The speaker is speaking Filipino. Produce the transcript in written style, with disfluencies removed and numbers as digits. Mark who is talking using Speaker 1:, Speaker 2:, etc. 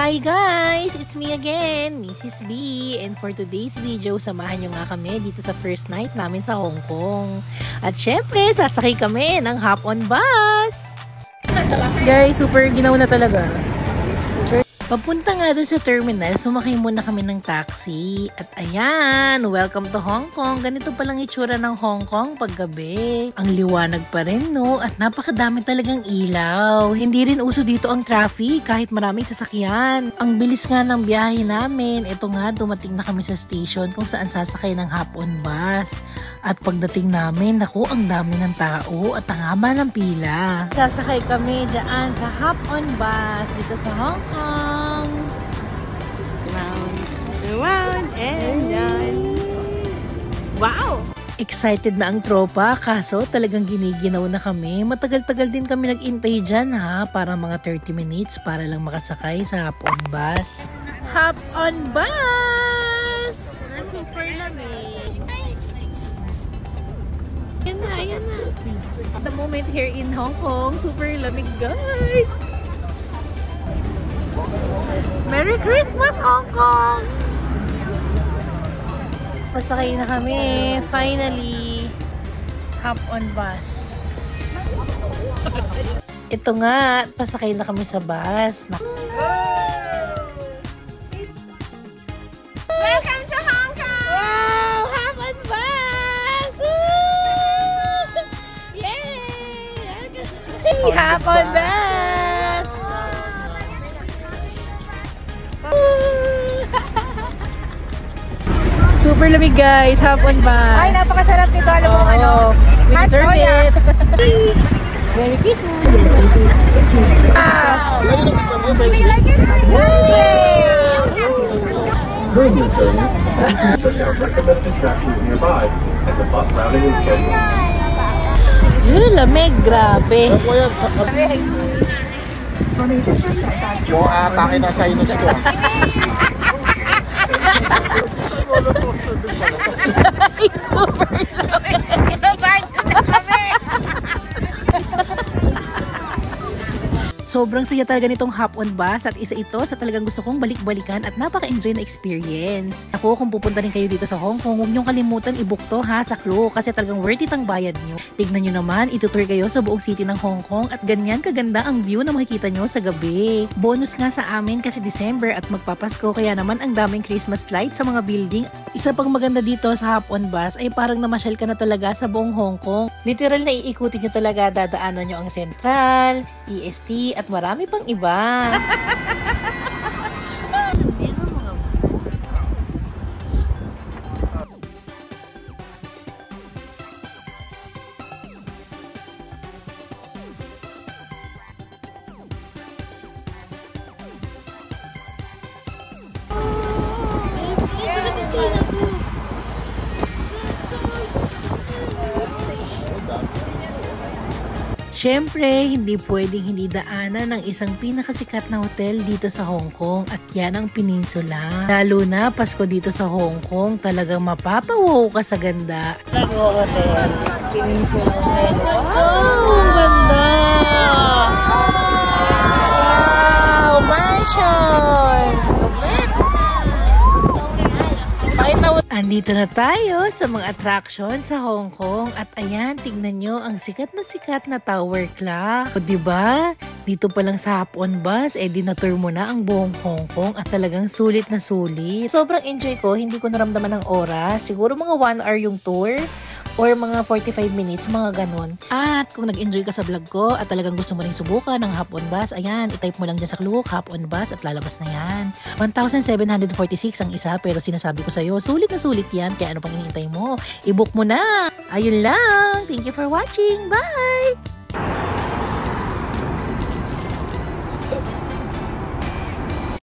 Speaker 1: Hi guys! It's me again, Mrs. B. And for today's video, samahan nyo nga kami dito sa first night namin sa Hong Kong. At syempre, sasakay kami ng hop-on bus! Guys, super ginaw na talaga. Papunta nga dun sa terminal, sumakay muna kami ng taxi. At ayan, welcome to Hong Kong. Ganito palang itsura ng Hong Kong paggabi. Ang liwanag pa rin, no? At napakadami talagang ilaw. Hindi rin uso dito ang traffic kahit maraming sasakyan. Ang bilis nga ng biyahe namin. Ito nga, dumating na kami sa station kung saan sasakay ng hop-on bus. At pagdating namin, naku, ang dami ng tao at ang haba ng pila. Sasakay kami dyan sa hop-on bus dito sa Hong Kong.
Speaker 2: Round and done. Wow!
Speaker 1: Excited na ang tropa, kaso talagang giniginaw na kami. Matagal-tagal din kami nag-intay dyan ha, para mga 30 minutes para lang makasakay sa hop-on bus. Hop-on bus!
Speaker 2: Super lamig. Ayan na, ayan na.
Speaker 1: At the moment here in Hong Kong, super lamig guys! Merry Christmas Hong Kong! Pasakay na kami, finally, hop-on bus. Ito nga, pasakay na kami sa bus.
Speaker 2: Welcome to Hong Kong!
Speaker 1: Wow! Hop-on bus! Woo! Yay! Hop-on bus! Super lamig guys, hop-on bus.
Speaker 2: Ay, napakasarap nito. Alam mo ano?
Speaker 1: We deserve it. Merry Christmas. Wow. Lamig, grabe.
Speaker 3: Yung atake na sa inos ko.
Speaker 1: Super lamig. Sobrang saya talaga nitong hop-on bus at isa ito sa talagang gusto kong balik-balikan at napaka-enjoy na experience. Ako, kung pupunta rin kayo dito sa Hong Kong, huwag niyong kalimutan i-book to ha sa Klook kasi talagang worth it ang bayad niyo. Tignan niyo naman, itutour kayo sa buong city ng Hong Kong at ganyan kaganda ang view na makikita niyo sa gabi. Bonus nga sa amin kasi December at magpapasko kaya naman ang daming Christmas lights sa mga building. Isa pang maganda dito sa hop-on bus ay parang namasyal ka na talaga sa buong Hong Kong. Literal na iikutin niyo talaga, dadaanan niyo ang Central, EST at marami pang iba. Siyempre, hindi pwedeng hindi daanan ng isang pinakasikat na hotel dito sa Hong Kong at yan ang Peninsula. Lalo na Pasko dito sa Hong Kong, talagang mapapawaw ka sa ganda.
Speaker 2: Hotel. Peninsula Hotel.
Speaker 1: Oh, ganda! Wow! Mansion! Andito na tayo sa mga attraction sa Hong Kong at ayan, tignan nyo ang sikat na tower clock. O diba? Dito pa lang sa hop-on bus, dinatour mo na ang buong Hong Kong at talagang sulit na sulit. Sobrang enjoy ko, hindi ko naramdaman ng oras. Siguro mga 1 hour yung tour or mga 45 minutes, mga ganon. At kung nag-enjoy ka sa vlog ko at talagang gusto mo ring subukan ng hop-on bus, ayan, itype mo lang dyan sa Klook, hop-on bus at lalabas na yan. 1,746 ang isa pero sinasabi ko sa'yo, sulit na sulit yan. Kaya ano pang hinihintay mo? I-book mo na! Ayun lang! Thank you for watching! Bye!